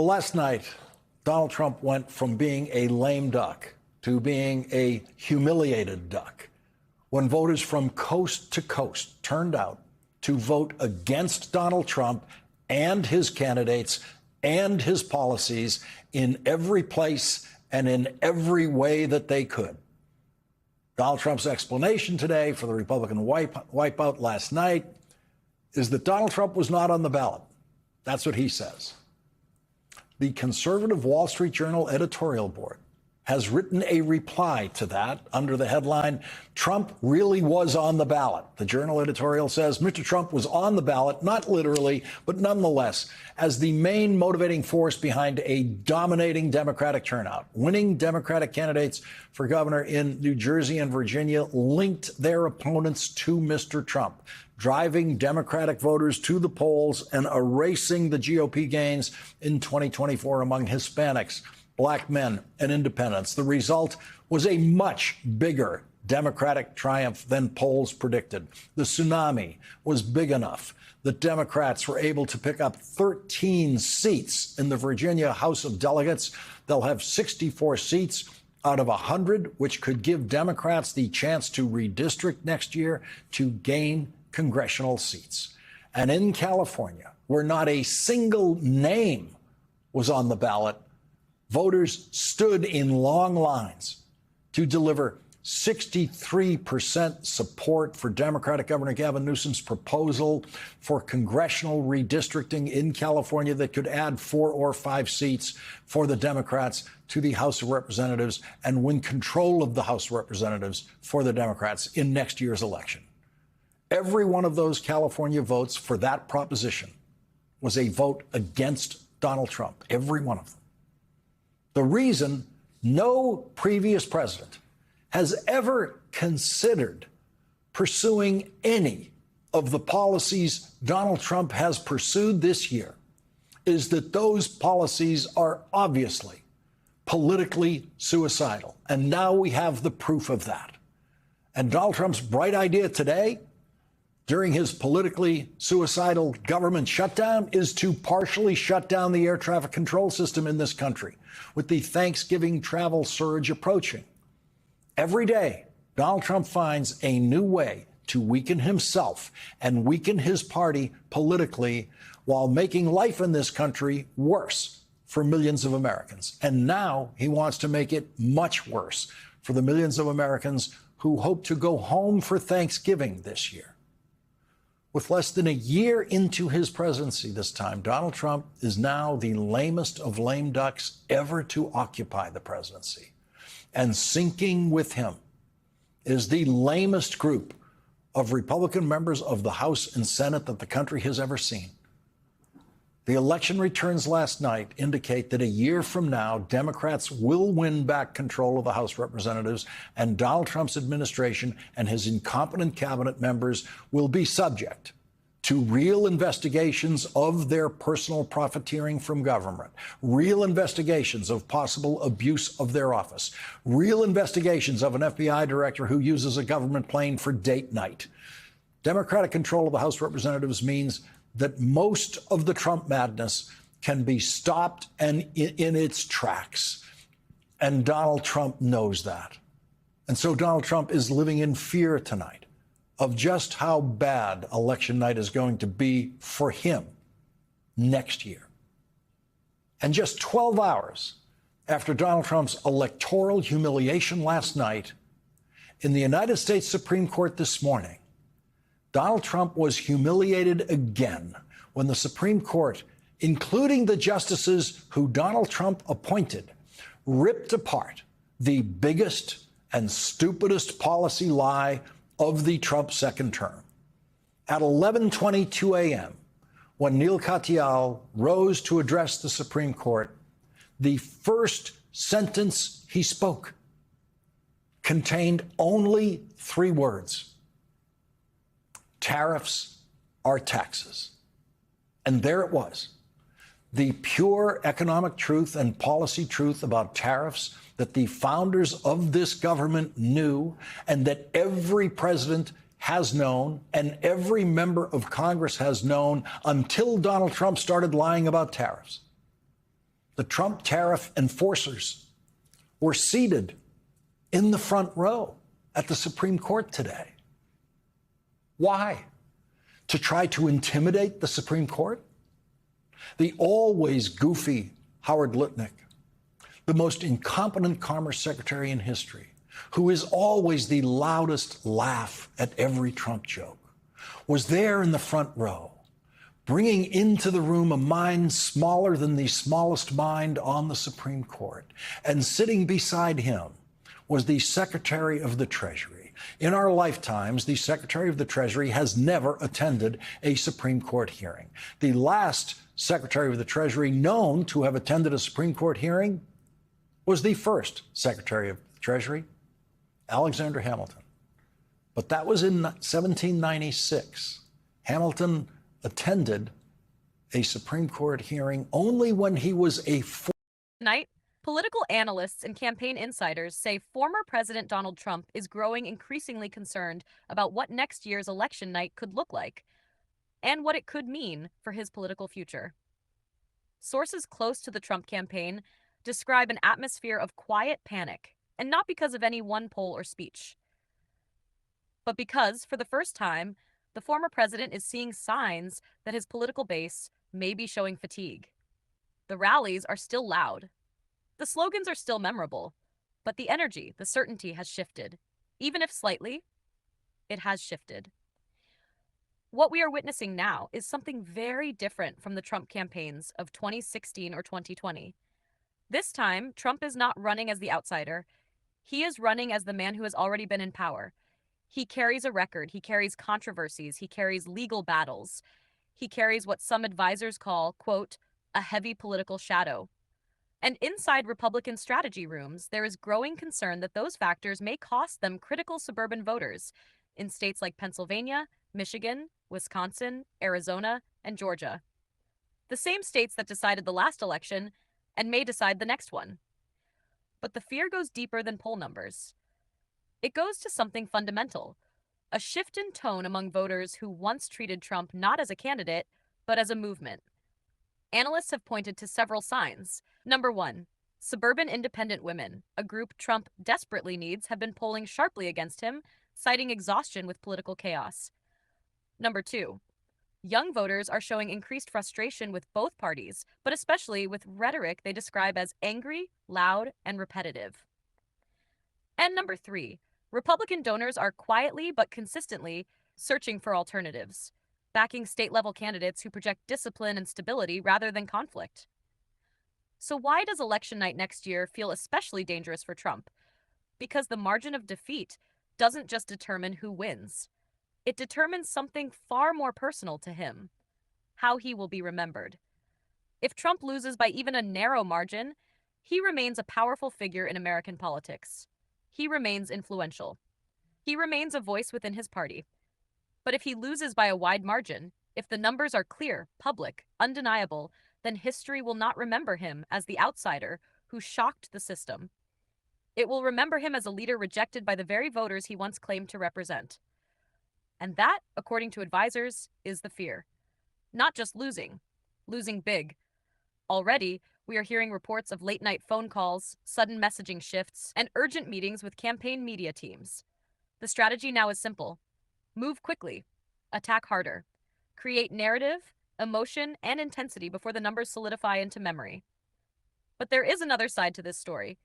Well, last night, Donald Trump went from being a lame duck to being a humiliated duck when voters from coast to coast turned out to vote against Donald Trump and his candidates and his policies in every place and in every way that they could. Donald Trump's explanation today for the Republican wipeout last night is that Donald Trump was not on the ballot. That's what he says. The conservative Wall Street Journal editorial board has written a reply to that under the headline, "Trump really was on the ballot." The Journal editorial says Mr. Trump was on the ballot, not literally, but nonetheless, as the main motivating force behind a dominating Democratic turnout. Winning Democratic candidates for governor in New Jersey and Virginia linked their opponents to Mr. Trump, driving Democratic voters to the polls and erasing the GOP gains in 2024 among Hispanics, Black men, and independents. The result was a much bigger Democratic triumph than polls predicted. The tsunami was big enough that Democrats were able to pick up 13 seats in the Virginia House of Delegates. They'll have 64 seats out of 100, which could give Democrats the chance to redistrict next year to gain congressional seats. And in California, where not a single name was on the ballot, voters stood in long lines to deliver 63% support for Democratic Governor Gavin Newsom's proposal for congressional redistricting in California that could add 4 or 5 seats for the Democrats to the House of Representatives and win control of the House of Representatives for the Democrats in next year's election. Every one of those California votes for that proposition was a vote against Donald Trump, every one of them. The reason no previous president has ever considered pursuing any of the policies Donald Trump has pursued this year is that those policies are obviously politically suicidal. And now we have the proof of that. And Donald Trump's bright idea today, during his politically suicidal government shutdown, is to partially shut down the air traffic control system in this country with the Thanksgiving travel surge approaching. Every day, Donald Trump finds a new way to weaken himself and weaken his party politically while making life in this country worse for millions of Americans. And now he wants to make it much worse for the millions of Americans who hope to go home for Thanksgiving this year. With less than a year into his presidency this time, Donald Trump is now the lamest of lame ducks ever to occupy the presidency. And sinking with him is the lamest group of Republican members of the House and Senate that the country has ever seen. The election returns last night indicate that a year from now, Democrats will win back control of the House of Representatives, and Donald Trump's administration and his incompetent cabinet members will be subject to real investigations of their personal profiteering from government, real investigations of possible abuse of their office, real investigations of an FBI director who uses a government plane for date night. Democratic control of the House of Representatives means that most of the Trump madness can be stopped and in its tracks. And Donald Trump knows that. And so Donald Trump is living in fear tonight of just how bad election night is going to be for him next year. And just 12 hours after Donald Trump's electoral humiliation last night, in the United States Supreme Court this morning, Donald Trump was humiliated again when the Supreme Court, including the justices who Donald Trump appointed, ripped apart the biggest and stupidest policy lie of the Trump second term. At 11:22 a.m., when Neil Katyal rose to address the Supreme Court, the first sentence he spoke contained only 3 words. Tariffs are taxes. And there it was, the pure economic truth and policy truth about tariffs that the founders of this government knew and that every president has known and every member of Congress has known until Donald Trump started lying about tariffs. the Trump tariff enforcers were seated in the front row at the Supreme Court today. Why? To try to intimidate the Supreme Court? The always goofy Howard Lutnick, the most incompetent Commerce Secretary in history, who is always the loudest laugh at every Trump joke, was there in the front row, bringing into the room a mind smaller than the smallest mind on the Supreme Court. And sitting beside him was the Secretary of the Treasury. In our lifetimes, the Secretary of the Treasury has never attended a Supreme Court hearing. The last Secretary of the Treasury known to have attended a Supreme Court hearing was the first Secretary of the Treasury, Alexander Hamilton. But that was in 1796. Hamilton attended a Supreme Court hearing only when he was a Tonight, political analysts and campaign insiders say former President Donald Trump is growing increasingly concerned about what next year's election night could look like and what it could mean for his political future. Sources close to the Trump campaign describe an atmosphere of quiet panic, and not because of any one poll or speech, but because, for the first time, the former president is seeing signs that his political base may be showing fatigue. The rallies are still loud. The slogans are still memorable, but the energy, the certainty has shifted. Even if slightly, it has shifted. What we are witnessing now is something very different from the Trump campaigns of 2016 or 2020. This time, Trump is not running as the outsider. He is running as the man who has already been in power. He carries a record. He carries controversies. He carries legal battles. He carries what some advisors call, quote, a heavy political shadow. And inside Republican strategy rooms, there is growing concern that those factors may cost them critical suburban voters in states like Pennsylvania, Michigan, Wisconsin, Arizona, and Georgia. The same states that decided the last election and may decide the next one. But the fear goes deeper than poll numbers. It goes to something fundamental, a shift in tone among voters who once treated Trump not as a candidate, but as a movement. Analysts have pointed to several signs. Number one, suburban independent women, a group Trump desperately needs, have been polling sharply against him, citing exhaustion with political chaos. Number two, young voters are showing increased frustration with both parties, but especially with rhetoric they describe as angry, loud, and repetitive. And number three, Republican donors are quietly but consistently searching for alternatives, backing state-level candidates who project discipline and stability rather than conflict. So why does election night next year feel especially dangerous for Trump? Because the margin of defeat doesn't just determine who wins. It determines something far more personal to him, how he will be remembered. If Trump loses by even a narrow margin, he remains a powerful figure in American politics. He remains influential. He remains a voice within his party. But if he loses by a wide margin, if the numbers are clear, public, undeniable, then history will not remember him as the outsider who shocked the system. It will remember him as a leader rejected by the very voters he once claimed to represent. And that, according to advisors, is the fear. Not just losing big. Already, we are hearing reports of late-night phone calls, sudden messaging shifts, and urgent meetings with campaign media teams. The strategy now is simple. Move quickly. Attack harder. Create narrative, emotion, and intensity before the numbers solidify into memory. But there is another side to this story.